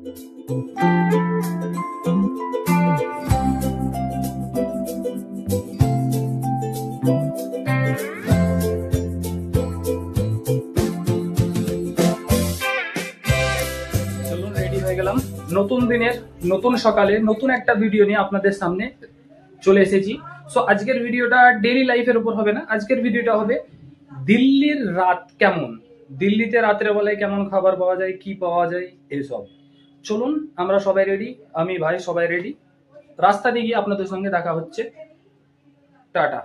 নতুন দিনের নতুন সকালে নতুন একটা ভিডিও নিয়ে আপনাদের সামনে চলে এসেছি। সো আজকের ভিডিওটা ডেইলি লাইফের উপর হবে না, আজকের ভিডিওটা হবে দিল্লির রাত কেমন, দিল্লিতে রাতের বেলায় কেমন খাবার পাওয়া যায়, কি পাওয়া যায়, এইসব। চলুন, আমরা সবাই রেডি, আমি ভাই সবাই রেডি। রাস্তা দিয়ে গিয়ে আপনাদের সঙ্গে দেখা হচ্ছে। টাটা।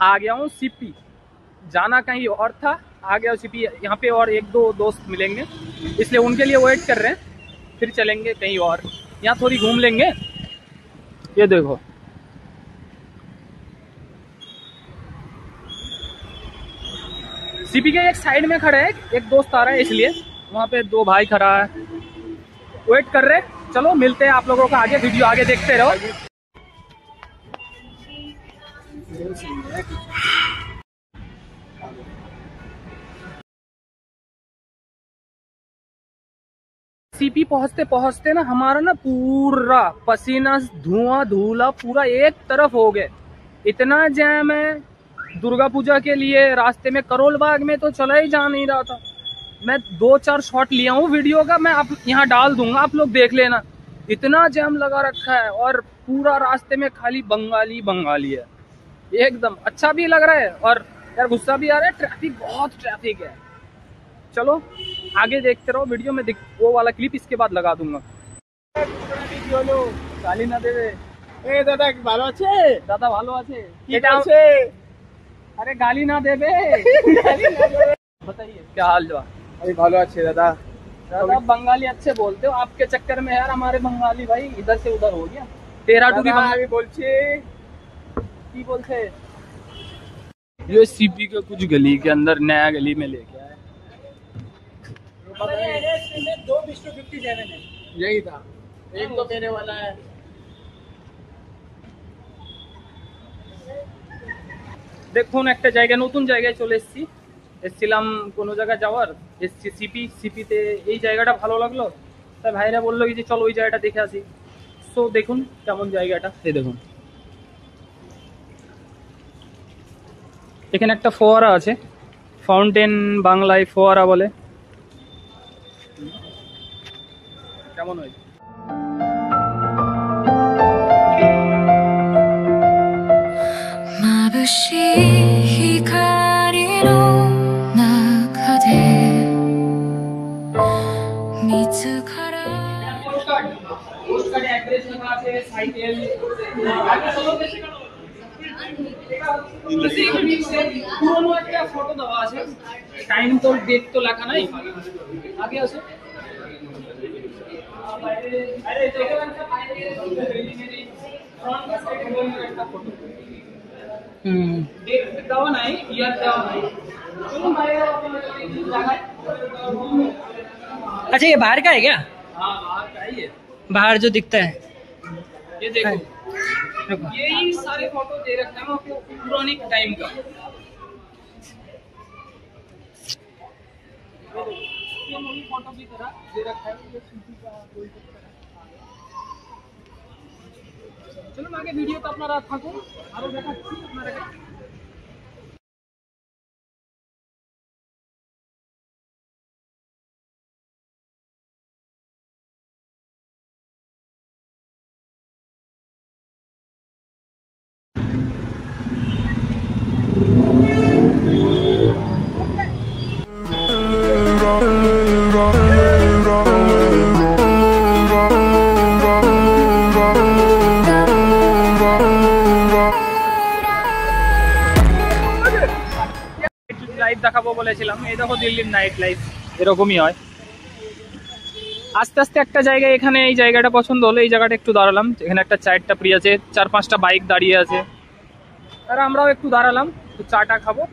आ गया हूँ सीपी, जाना कहीं और था, आ गया सीपी। यहाँ पे और एक दो दोस्त मिलेंगे, इसलिए उनके लिए वेट कर रहे हैं, फिर चलेंगे कहीं और। यहाँ थोड़ी घूम लेंगे। ये देखो, सीपी के एक साइड में खड़े है, एक दोस्त आ रहा है, इसलिए वहाँ पे दो भाई खड़ा है, वेट कर रहे हैं। चलो मिलते हैं आप लोगों को आगे, वीडियो आगे देखते रहो। सीपी पहुंचते पहुंचते ना हमारा ना पूरा पसीना धुआं धूला पूरा एक तरफ हो गए। इतना जैम है। दुर्गा पूजा के लिए रास्ते में करोल बाग में तो चला ही जा नहीं रहा था। मैं 2-4 शॉट लिया हूँ वीडियो का, मैं आप यहाँ डाल दूंगा, आप लोग देख लेना। इतना जैम लगा रखा है और पूरा रास्ते में खाली बंगाली बंगाली है। एकदम अच्छा भी लग रहा है और यार गुस्सा भी आ रहा है, ट्रैफिक बहुत ट्रैफिक है। चलो आगे देखते रहो वीडियो में, वो वाला क्लिप इसके बाद लगा दूंगा। गाली ना देवे। ए दादा ভালো আছে? দাদা ভালো আছে। কি আছে? अरे गाली ना देवे। बताइए क्या हाल जो? अरे ভালো আছে दादा। दादा बंगाली अच्छे बोलते हो, आपके चक्कर में यार हमारे बंगाली भाई इधर से उधर हो गया। तेरा टूरी बंगाली बोलছে की बोलते। ये सीपी के कुछ गली के अंदर नया गली में लेके आए। 2:57 है, यही था, एक तो कहने वाला है। দেখুন একটা জায়গা, নতুন জায়গায় চলে এসেছি। এসেছিলাম কোনো জায়গায় যাওয়ার, এসেছি সিপিতে। এই জায়গাটা ভালো লাগলো, তাই ভাইরা বললো যে চলো ওই জায়গাটা দেখে আসি। সো দেখুন কেমন জায়গাটা। এই দেখুন এখানে একটা ফোয়ারা আছে, ফাউন্টেন বাংলায় ফোয়ারা বলে। কেমন হয়? পুরনো একটা ফটো দেওয়া আছে, টাইম তো ডেট তো লেখা নাই। আগে আসো। ডেট দেওয়া নাই, ইয়ার দেওয়া নাই। अच्छा ये बाहर का है क्या? हाँ बाहर का ही है, बाहर जो दिखता है। ये देखो, यही सारे फोटो दे रखते हैं आपको पुराने टाइम का। फोटो की तरह दे रखा है। चलो आगे ভিডিও তো আপনারা থাকুন, আরো দেখাচ্ছি আপনারা। দেখাবো বলেছিলাম। এই দেখো দিল্লির নাইট লাইফ এরকমই হয়। আস্তে আস্তে একটা জায়গায়, এখানে এই জায়গাটা পছন্দ হলো, এই জায়গাটা একটু দাঁড়ালাম। এখানে একটা চায়ের টাপরি আছে, 4-5টা বাইক দাঁড়িয়ে আছে, আর আমরাও একটু দাঁড়ালাম, একটু চাটা খাবো,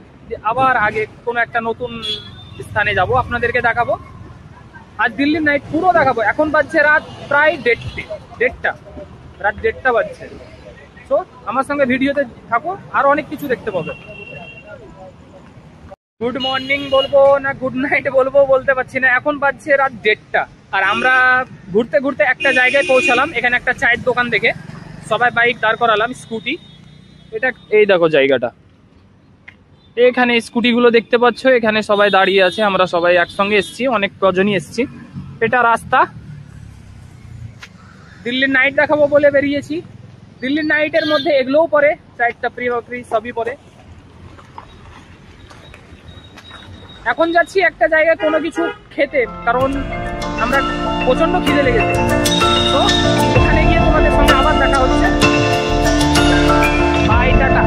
আবার আগে কোনো একটা নতুন স্থানে যাব, আপনাদেরকে দেখাবো। আজ দিল্লির নাইট পুরো দেখাবো। এখন বাজছে রাত প্রায় 1:30, রাত 1:30 বাজছে। তো আমার সঙ্গে ভিডিওতে থাকো, আর অনেক কিছু দেখতে পাবে। গুড মর্নিং বলবো না গুড নাইট বলবো বলতে পারছি না। এখন বাজছে রাত 1:30, আর আমরা ঘুরতে ঘুরতে একটা জায়গায় পৌঁছালাম। এখানে একটা চায়ের দোকান দেখে সবাই বাইক দাঁড় করালাম, স্কুটি। এটা এই দেখো জায়গাটা, এখানে স্কুটিগুলো দেখতে পাচ্ছ, এখানে সবাই দাঁড়িয়ে আছে। আমরা সবাই একসঙ্গে এসছি, অনেক কজনই এসছি। এটা রাস্তা। দিল্লির নাইট দেখাবো বলে বেরিয়েছি। দিল্লির নাইটের মধ্যে এগুলোও পড়ে, চায়ের টাপরি বাপরি সবই পড়ে। এখন যাচ্ছি একটা জায়গায় কোনো কিছু খেতে, কারণ আমরা প্রচন্ড খিদে লেগেছে। তো ওখানে গিয়ে তোমাদের সঙ্গে আবার দেখা হচ্ছে। By, tata.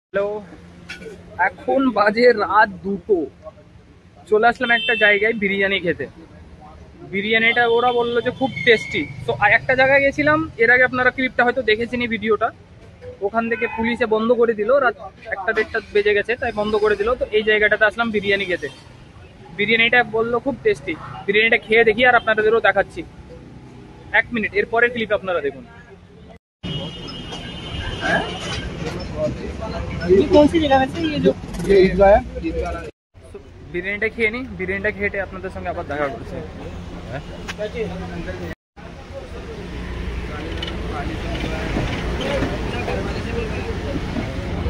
হ্যালো, এখন বাজে রাত 2টো। চলে আসলাম একটা জায়গায় বিরিয়ানি খেতে। বিরিয়ানিটা ওরা বললো যে খুব টেস্টি। তো একটা জায়গায় গেছিলাম এর আগে, আপনারা ক্লিপটা হয়তো দেখেছেন ভিডিওটা। ওখান থেকে পুলিশে বন্ধ করে দিল, রাত 1-1:30 বেজে গেছে, তাই বন্ধ করে দিল। তো এই জায়গাটাতে আসলাম বিরিয়ানি খেতে। বিরিয়ানিটা বললো খুব টেস্টি। বিরিয়ানিটা খেয়ে দেখি আর আপনাদেরও দেখাচ্ছি। 1 মিনিট, এরপরের ক্লিপ আপনারা দেখুন। कौन सी जगह वैसे ये जो বিরিয়ানিটা খেয়ে নি, বিরিয়ানিটা খেয়ে আপনাদের সঙ্গে আবার দেখা করছি।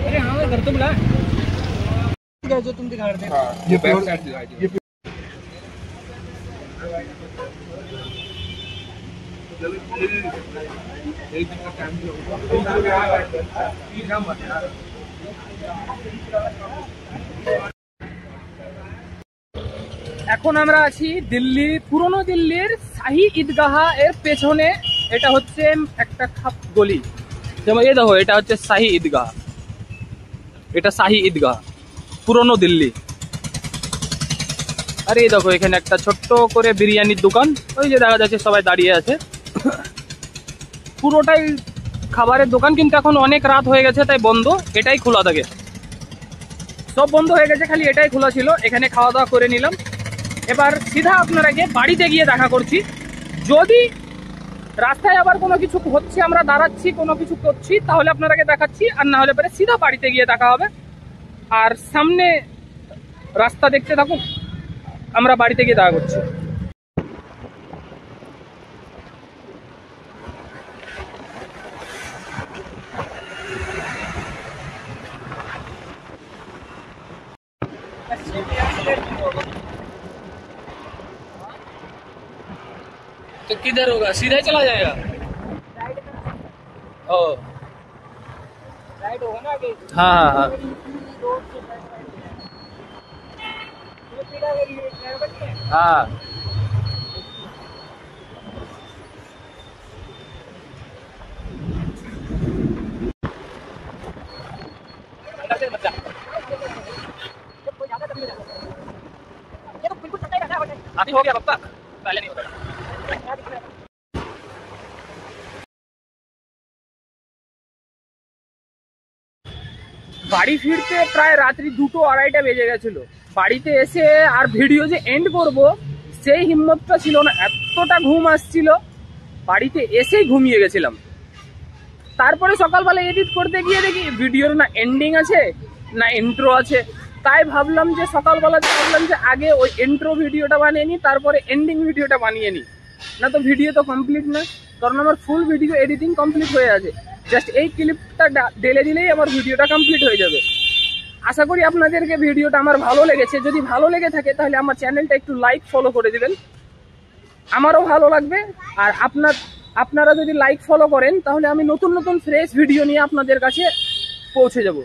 अरे हाँ, घर तो बुला जो तुम दिखा रहे थे। ये बैक साइड दिखाई। এখন আমরা আছি দিল্লি, পুরনো দিল্লির শাহী ঈদগাহ এর পেছনে। এটা হচ্ছে একটা খাপ গলি, যেমন এই দেখো, এটা হচ্ছে শাহী ঈদগাহ। এটা শাহী ঈদগাহ, পুরনো দিল্লি। আর এই দেখো, এখানে একটা ছোট্ট করে বিরিয়ানির দোকান, ওই যে দেখা যাচ্ছে সবাই দাঁড়িয়ে আছে। পুরোটাই খাবারের দোকান, কিন্তু এখন অনেক রাত হয়ে গেছে তাই বন্ধ। এটাই খোলা থাকে, সব বন্ধ হয়ে গেছে, খালি এটাই খোলা ছিল। এখানে খাওয়া দাওয়া করে নিলাম। এবার সিধা আপনারাকে বাড়িতে গিয়ে দেখা করছি। যদি রাস্তায় আবার কোনো কিছু হচ্ছে, আমরা দাঁড়াচ্ছি, কোনো কিছু করছি, তাহলে আপনারাকে দেখাচ্ছি। আর না হলে পরে সিধা বাড়িতে গিয়ে দেখা হবে। আর সামনে রাস্তা দেখতে থাকুন, আমরা বাড়িতে গিয়ে দেখা করছি। तो किधर होगा, सीधा चला जाएगा? ओ राइट होगा ना आगे? हाँ हाँ हाँ। हाँ अभी हो गया पप्पा, पहले नहीं होता। বাড়ি ফিরতে প্রায় রাত্রি 2-2:30 বেজে গেছিল। বাড়িতে এসে আর ভিডিও যে এন্ড করব সেই হিম্মতটা ছিল না, এতটা ঘুম আসছিল, বাড়িতে এসেই ঘুমিয়ে গেছিলাম। তারপরে সকালবেলা এডিট করতে গিয়ে দেখি ভিডিওর না এন্ডিং আছে না ইন্ট্রো আছে। তাই ভাবলাম যে সকালবেলা ভাবলাম যে আগে ওই ইন্ট্রো ভিডিওটা বানিয়ে নিই, তারপরে এন্ডিং ভিডিওটা বানিয়ে নিই, না তো ভিডিও তো কমপ্লিট না। কারণ আমার ফুল ভিডিও এডিটিং কমপ্লিট হয়ে আছে, জাস্ট এই ক্লিপটা ঢেলে দিলেই আমার ভিডিওটা কমপ্লিট হয়ে যাবে। আশা করি আপনাদেরকে ভিডিওটা আমার ভালো লেগেছে। যদি ভালো লেগে থাকে তাহলে আমার চ্যানেলটা একটু লাইক ফলো করে দিবেন, আমারও ভালো লাগবে। আর আপনারা যদি লাইক ফলো করেন তাহলে আমি নতুন নতুন ফ্রেশ ভিডিও নিয়ে আপনাদের কাছে পৌঁছে যাব।